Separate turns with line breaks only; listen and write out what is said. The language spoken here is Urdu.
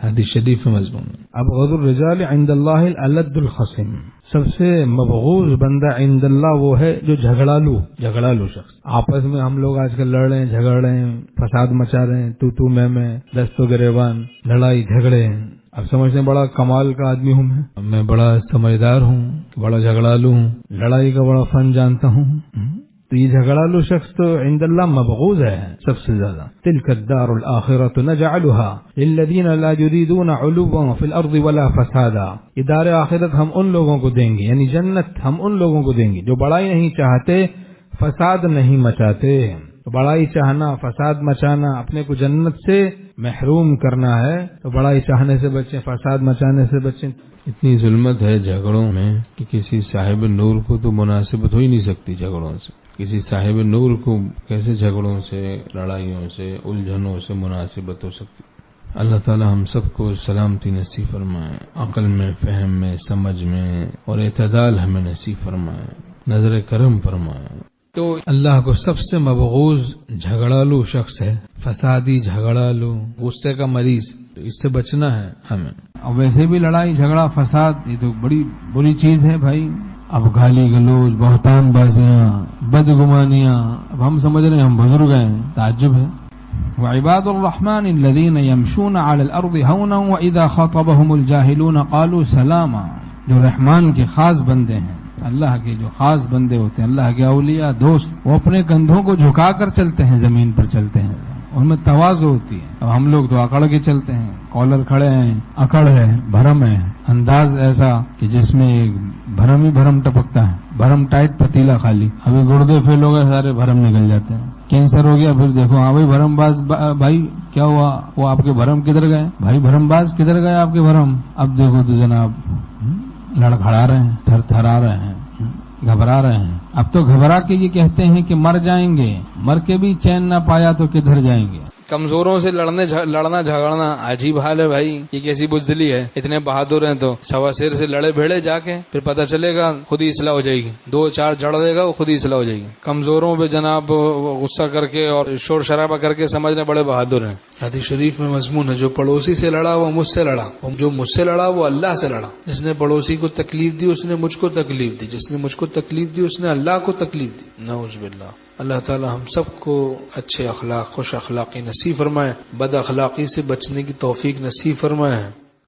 حدیث شریف میں مضمون ہے۔
ابغض الرجال عند اللہ الالد الخصم، سب سے مبغوض بندہ عند اللہ وہ ہے جو جھگڑالو شخص۔ آپس میں ہم لوگ آج کل لڑ رہے ہیں، جھگڑ رہے ہیں، فساد مچا رہے ہیں، تو میں دست و گریبان، لڑائی جھگڑے ہیں۔ اب سمجھتے ہیں بڑا کمال کا آدمی ہوں
میں بڑا سمجھدار ہوں، بڑا جھگڑالو ہوں،
لڑائی کا بڑا فن جانتا ہوں۔ تو یہ جھگڑالو شخص تو عند اللہ مبغوض ہے سب سے زیادہ۔ تلک الدار الآخرۃ نجعلها للذین لا یریدون علوا فی الارض ولا فسادا، یہ دار آخرت ہم ان لوگوں کو دیں گے، یعنی جنت ہم ان لوگوں کو دیں گے جو بڑائی نہیں چاہتے، فساد نہیں مچاتے۔ تو بڑائی چاہنا، فساد مچانا، اپنے کو جنت سے محروم کرنا ہے، تو بڑائی چاہنے سے بچیں، فساد مچانے سے بچیں۔
اتنی ظلمت ہے جھگڑوں میں کہ کسی صاحب نور کو تو مناسبت ہو ہی نہیں سکتی جھگڑوں سے۔ کسی صاحب نور کو کیسے جھگڑوں سے، لڑائیوں سے، الجھنوں سے مناسبت ہو سکتی؟ اللہ تعالی ہم سب کو سلامتی نصیب فرمائے، عقل میں، فہم میں، سمجھ میں، اور اعتدال ہمیں نصیب فرمائے، نظر کرم فرمائے۔ تو اللہ کو سب سے مبغوض جھگڑالو شخص ہے، فسادی جھگڑالو، غصے کا مریض، اس سے بچنا ہے ہمیں۔
اور ویسے بھی لڑائی جھگڑا فساد یہ تو بڑی بری چیز ہے بھائی۔ اب گالی گلوچ، بہتان بازیاں، بدگمانیاں، اب ہم سمجھ رہے ہیں ہم بزرگ ہیں، تعجب ہے۔ وعباد الرحمن الذين يمشون على الارض هونا واذا خاطبهم الجاهلون قالوا سلاما، جو رحمان کے خاص بندے ہیں، اللہ کے جو خاص بندے ہوتے ہیں، اللہ کے اولیاء دوست، وہ اپنے کندھوں کو جھکا کر چلتے ہیں، زمین پر چلتے ہیں، ان میں تواضع ہوتی ہے۔ اب ہم لوگ تو اکڑ کے چلتے ہیں، کالر کھڑے ہیں، اکڑ ہے، بھرم ہے، انداز ایسا کہ جس میں بھرم ہی بھرم ٹپکتا ہے، بھرم ٹائٹ پتیلا خالی، ابھی گردے فیل ہو گئے، سارے بھرم نکل جاتے ہیں، کینسر ہو گیا، پھر دیکھو ہاں بھائی بھرم باز بھائی کیا ہوا، وہ آپ کے بھرم کدھر گئے بھائی، بھرم باز کدھر گئے آپ کے بھرم؟ اب دیکھو تو جناب لڑکھڑا رہے ہیں، تھر تھرا رہے ہیں، گھبرا رہے ہیں۔ اب تو گھبرا کے یہ کہتے ہیں کہ مر جائیں گے، مر کے بھی چین نہ پایا تو کدھر جائیں گے۔
کمزوروں سے لڑنا جھگڑنا عجیب حال ہے بھائی، یہ کیسی بزدلی ہے؟ اتنے بہادر ہیں تو سوا سیر سے لڑے بھیڑے جا کے، پھر پتہ چلے گا خود ہی اصلاح ہو جائے گی، دو چار جڑ دے گا وہ خود ہی اصلاح ہو جائے گی۔ کمزوروں پہ جناب غصہ کر کے اور شور شرابہ کر کے سمجھنے بڑے بہادر ہیں۔ حدیث شریف میں مضمون ہے، جو پڑوسی سے لڑا وہ مجھ سے لڑا، جو مجھ سے لڑا وہ اللہ سے لڑا۔ جس نے پڑوسی کو تکلیف دی اس نے مجھ کو تکلیف دی، جس نے مجھ کو تکلیف دی اس نے اللہ کو تکلیف دی۔ نعوذ باللہ۔ اللہ تعالی ہم سب کو اچھے اخلاق، خوش اخلاقی نصیب فرمائے، بد اخلاقی سے بچنے کی توفیق نصیب فرمائے۔